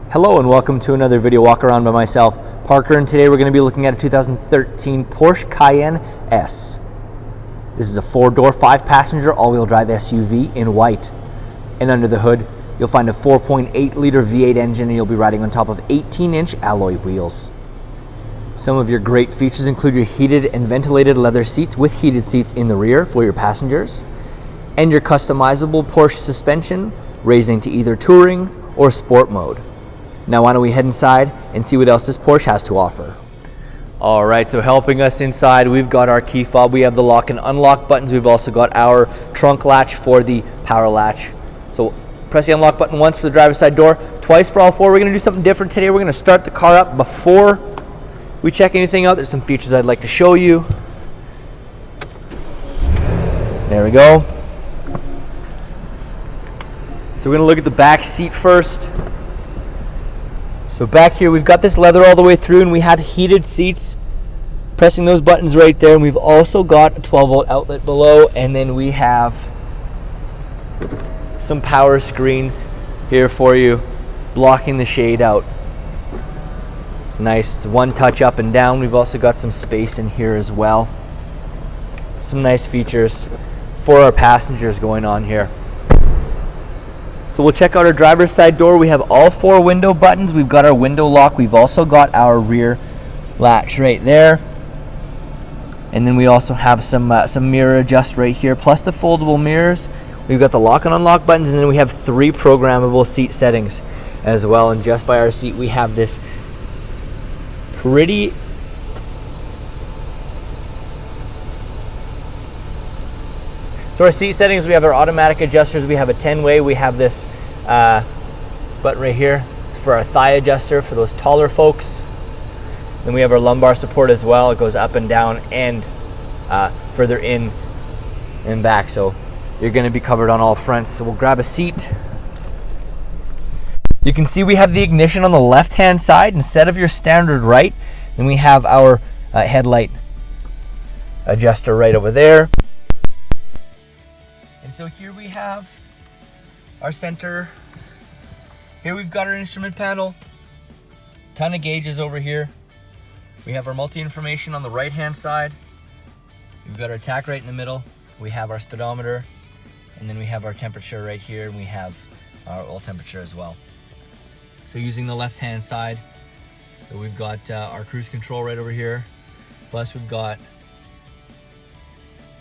Hello and welcome to another video walk around by myself, Parker, and today we're going to be looking at a 2013 Porsche Cayenne S. This is a 4-door, 5-passenger all-wheel drive SUV in white. And under the hood, you'll find a 4.8-liter V8 engine and you'll be riding on top of 18-inch alloy wheels. Some of your great features include your heated and ventilated leather seats with heated seats in the rear for your passengers, and your customizable Porsche suspension, raising to either touring or sport mode. Now why don't we head inside and see what else this Porsche has to offer. All right, so helping us inside, we've got our key fob, we have the lock and unlock buttons, we've also got our trunk latch for the power latch. So press the unlock button once for the driver's side door, twice for all four. We're gonna do something different today. We're gonna start the car up before we check anything out. There's some features I'd like to show you. There we go. So we're gonna look at the back seat first. So back here we've got this leather all the way through and we have heated seats. Pressing those buttons right there, and we've also got a 12-volt outlet below, and then we have some power screens here for you, blocking the shade out. It's nice, it's one touch up and down. We've also got some space in here as well. Some nice features for our passengers going on here. So we'll check out our driver's side door. We have all 4 window buttons. We've got our window lock. We've also got our rear latch right there. And then we also have some mirror adjust right here, plus the foldable mirrors. We've got the lock and unlock buttons, and then we have 3 programmable seat settings as well. And just by our seat, we have this pretty So our seat settings, we have our automatic adjusters, we have a 10-way, we have this button right here for our thigh adjuster for those taller folks. Then we have our lumbar support as well. It goes up and down and further in and back. So you're gonna be covered on all fronts. So we'll grab a seat. You can see we have the ignition on the left-hand side instead of your standard right. Then we have our headlight adjuster right over there. And so here we have our center. Here we've got our instrument panel. Ton of gauges over here. We have our multi-information on the right-hand side. We've got our tach right in the middle. We have our speedometer. And then we have our temperature right here. And we have our oil temperature as well. So using the left-hand side, so we've got our cruise control right over here. Plus we've got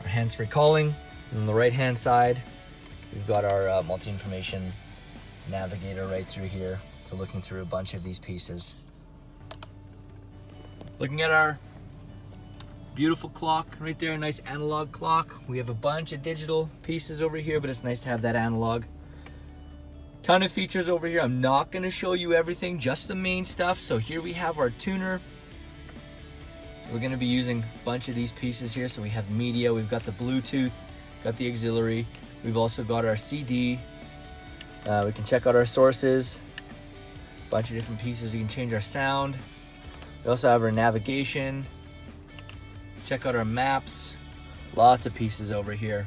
our hands-free calling. On the right hand side, we've got our multi-information navigator right through here. So looking through a bunch of these pieces. Looking at our beautiful clock right there, a nice analog clock. We have a bunch of digital pieces over here, but it's nice to have that analog. Ton of features over here. I'm not going to show you everything, just the main stuff. So here we have our tuner. We're going to be using a bunch of these pieces here. So we have media, we've got the Bluetooth, got the auxiliary, we've also got our CD, we can check out our sources, a bunch of different pieces. We can change our sound. We also have our navigation, check out our maps, lots of pieces over here.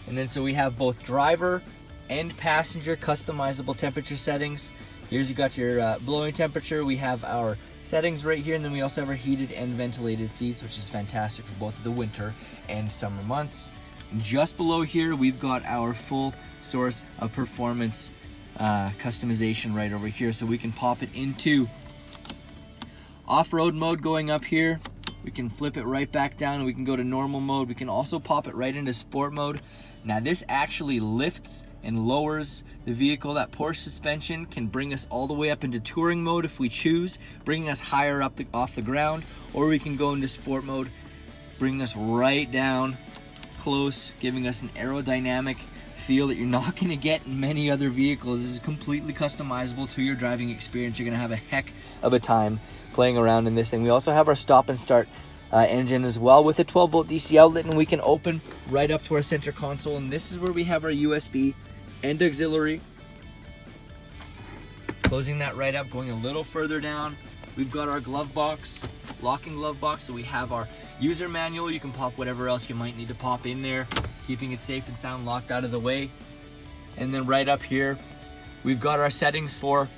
And then so we have both driver and passenger customizable temperature settings. Here's you got your blowing temperature. We have our settings right here, and then we also have our heated and ventilated seats, which is fantastic for both the winter and summer months. Just below here, we've got our full source of performance customization right over here. So we can pop it into off-road mode going up here. We can flip it right back down and we can go to normal mode. We can also pop it right into sport mode. Now this actually lifts and lowers the vehicle. That Porsche suspension can bring us all the way up into touring mode if we choose, bringing us higher up off the ground, or we can go into sport mode, bringing us right down close, giving us an aerodynamic feel that you're not going to get in many other vehicles. This is completely customizable to your driving experience. You're going to have a heck of a time playing around in this thing. We also have our stop and start engine as well with a 12-volt DC outlet, and we can open right up to our center console, and this is where we have our USB and auxiliary. Closing that right up, going a little further down, we've got our glove box, locking glove box. So we have our user manual. You can pop whatever else you might need to pop in there, keeping it safe and sound locked out of the way. And then right up here, we've got our settings for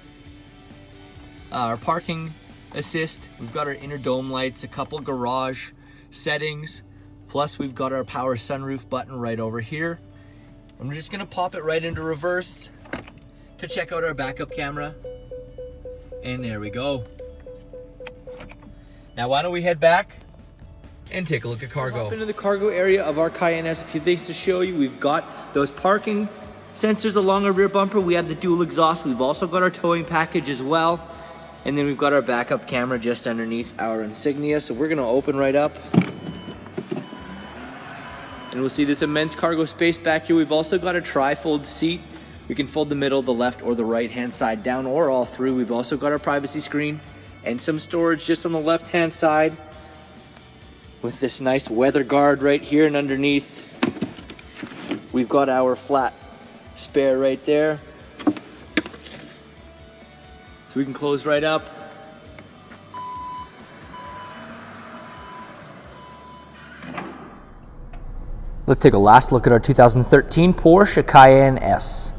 our parking assist. We've got our inner dome lights, a couple garage settings, plus we've got our power sunroof button right over here. I'm just gonna pop it right into reverse to check out our backup camera. And there we go. Now why don't we head back and take a look at cargo. Up into the cargo area of our Cayenne S. A few things to show you. We've got those parking sensors along our rear bumper. We have the dual exhaust. We've also got our towing package as well. And then we've got our backup camera just underneath our insignia. So we're gonna open right up. And we'll see this immense cargo space back here. We've also got a tri-fold seat. We can fold the middle, the left, or the right-hand side down, or all through. We've also got our privacy screen and some storage just on the left-hand side with this nice weather guard right here, and underneath we've got our flat spare right there. So we can close right up. Let's take a last look at our 2013 Porsche Cayenne S.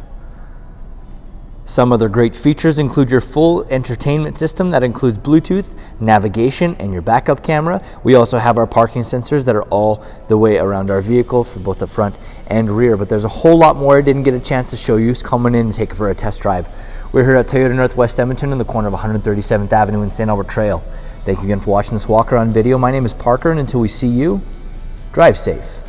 Some other great features include your full entertainment system that includes Bluetooth, navigation, and your backup camera. We also have our parking sensors that are all the way around our vehicle for both the front and rear, but there's a whole lot more I didn't get a chance to show you. So come on in and take it for a test drive. We're here at Toyota Northwest Edmonton in the corner of 137th Avenue and St. Albert Trail. Thank you again for watching this walk around video. My name is Parker, and until we see you, drive safe.